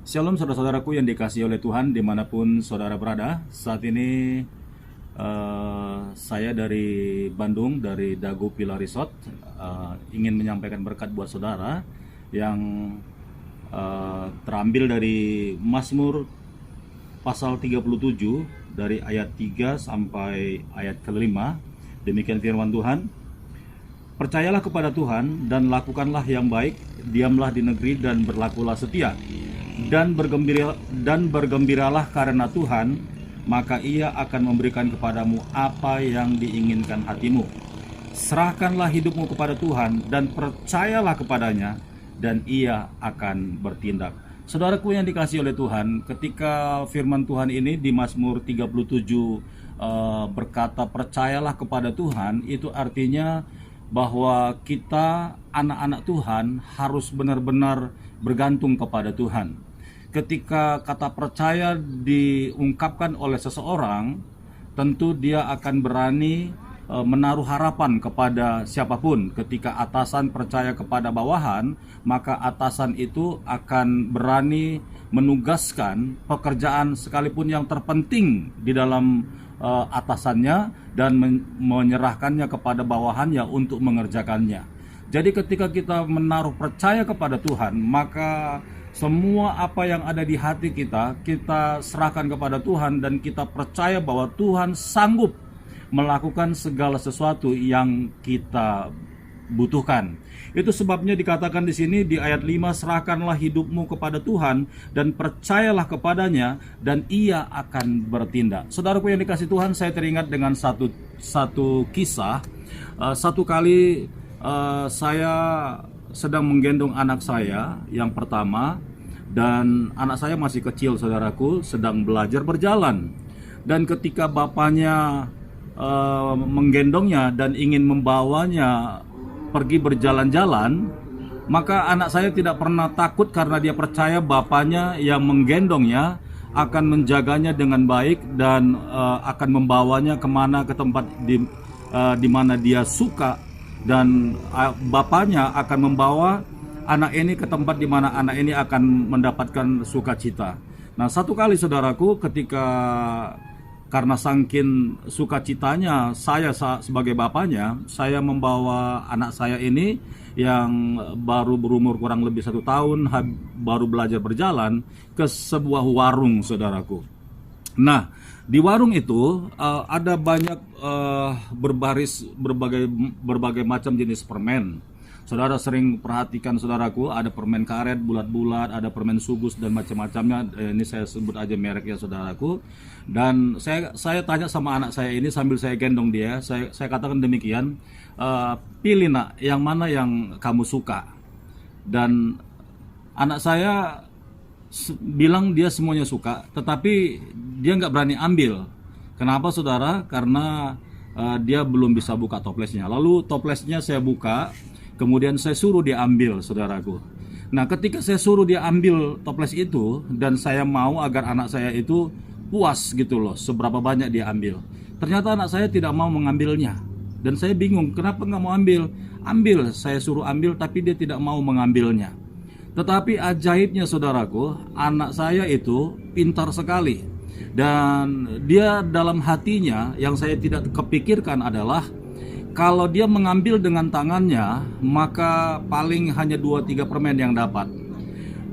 Shalom saudara-saudaraku yang dikasihi oleh Tuhan dimanapun saudara berada. Saat ini saya dari Bandung, dari Dago Villa Resort, ingin menyampaikan berkat buat saudara yang terambil dari Mazmur pasal 37 dari ayat 3 sampai ayat ke-5. Demikian firman Tuhan. Percayalah kepada Tuhan dan lakukanlah yang baik, diamlah di negeri dan berlakulah setia. Dan bergembiralah karena Tuhan, maka Ia akan memberikan kepadamu apa yang diinginkan hatimu. Serahkanlah hidupmu kepada Tuhan dan percayalah kepadanya, dan Ia akan bertindak. Saudaraku yang dikasihi oleh Tuhan, ketika firman Tuhan ini di Mazmur 37 berkata percayalah kepada Tuhan, itu artinya bahwa kita anak-anak Tuhan harus benar-benar bergantung kepada Tuhan. Ketika kata percaya diungkapkan oleh seseorang, tentu dia akan berani menaruh harapan kepada siapapun. Ketika atasan percaya kepada bawahan, maka atasan itu akan berani menugaskan pekerjaan sekalipun yang terpenting di dalam atasannya dan menyerahkannya kepada bawahannya untuk mengerjakannya. Jadi ketika kita menaruh percaya kepada Tuhan, maka semua apa yang ada di hati kita serahkan kepada Tuhan, dan kita percaya bahwa Tuhan sanggup melakukan segala sesuatu yang kita butuhkan. Itu sebabnya dikatakan di sini di ayat 5, serahkanlah hidupmu kepada Tuhan dan percayalah kepadanya, dan Ia akan bertindak. Saudaraku yang dikasihi Tuhan, saya teringat dengan satu kisah. Satu kali saya sedang menggendong anak saya yang pertama, dan anak saya masih kecil, saudaraku, sedang belajar berjalan. Dan ketika bapaknya menggendongnya dan ingin membawanya pergi berjalan-jalan, maka anak saya tidak pernah takut karena dia percaya bapaknya yang menggendongnya akan menjaganya dengan baik dan akan membawanya kemana ke tempat di mana dia suka, dan bapaknya akan membawa anak ini ke tempat di mana anak ini akan mendapatkan sukacita. Nah, satu kali saudaraku, ketika karena saking sukacitanya saya sebagai bapaknya, saya membawa anak saya ini yang baru berumur kurang lebih 1 tahun, baru belajar berjalan, ke sebuah warung, saudaraku. Nah, di warung itu ada banyak berbaris berbagai macam jenis permen. Saudara sering perhatikan, saudaraku, ada permen karet bulat-bulat, ada permen subus dan macam-macamnya. Ini saya sebut aja mereknya, saudaraku. Dan saya tanya sama anak saya ini sambil saya gendong dia, saya katakan demikian, pilih nak, yang mana yang kamu suka. Dan anak saya bilang dia semuanya suka, tetapi dia nggak berani ambil. Kenapa, saudara? Karena dia belum bisa buka toplesnya. Lalu toplesnya saya buka, kemudian saya suruh dia ambil, saudaraku. Nah, ketika saya suruh dia ambil toples itu, dan saya mau agar anak saya itu puas gitu loh, seberapa banyak dia ambil. Ternyata anak saya tidak mau mengambilnya. Dan saya bingung, kenapa nggak mau ambil? Ambil, saya suruh ambil, tapi dia tidak mau mengambilnya. Tetapi ajaibnya, saudaraku, anak saya itu pintar sekali. Dan dia dalam hatinya, yang saya tidak kepikirkan adalah, kalau dia mengambil dengan tangannya, maka paling hanya 2-3 permen yang dapat.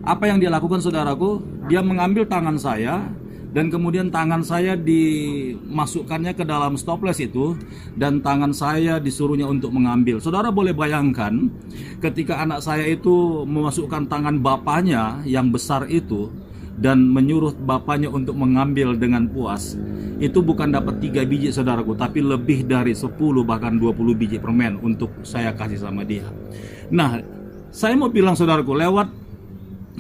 Apa yang dia lakukan, saudaraku? Dia mengambil tangan saya, dan kemudian tangan saya dimasukkannya ke dalam stoples itu, dan tangan saya disuruhnya untuk mengambil. Saudara boleh bayangkan, ketika anak saya itu memasukkan tangan bapaknya yang besar itu, dan menyuruh bapaknya untuk mengambil dengan puas, itu bukan dapat 3 biji, saudaraku, tapi lebih dari 10 bahkan 20 biji permen untuk saya kasih sama dia. Nah, saya mau bilang, saudaraku, lewat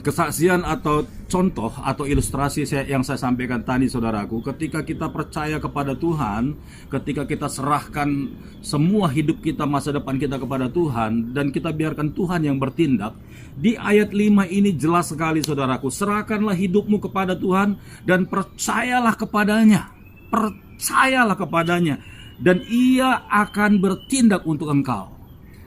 kesaksian atau contoh atau ilustrasi yang saya sampaikan tadi, saudaraku, ketika kita percaya kepada Tuhan, ketika kita serahkan semua hidup kita, masa depan kita kepada Tuhan, dan kita biarkan Tuhan yang bertindak, di ayat 5 ini jelas sekali, saudaraku, serahkanlah hidupmu kepada Tuhan dan percayalah kepadanya. Percayalah kepadanya, dan Ia akan bertindak untuk engkau.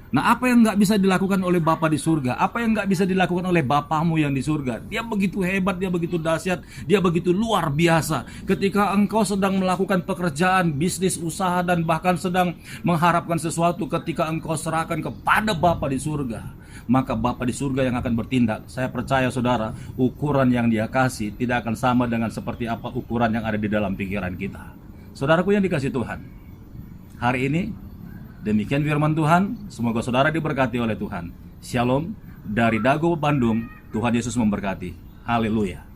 Nah, apa yang nggak bisa dilakukan oleh Bapa di surga? Apa yang nggak bisa dilakukan oleh Bapamu yang di surga? Dia begitu hebat, dia begitu dahsyat, dia begitu luar biasa. Ketika engkau sedang melakukan pekerjaan, bisnis, usaha, dan bahkan sedang mengharapkan sesuatu, ketika engkau serahkan kepada Bapa di surga, maka Bapa di surga yang akan bertindak. Saya percaya saudara, ukuran yang dia kasih tidak akan sama dengan seperti apa ukuran yang ada di dalam pikiran kita. Saudaraku yang dikasih Tuhan, hari ini demikian firman Tuhan, semoga saudara diberkati oleh Tuhan. Shalom dari Dago, Bandung. Tuhan Yesus memberkati. Haleluya.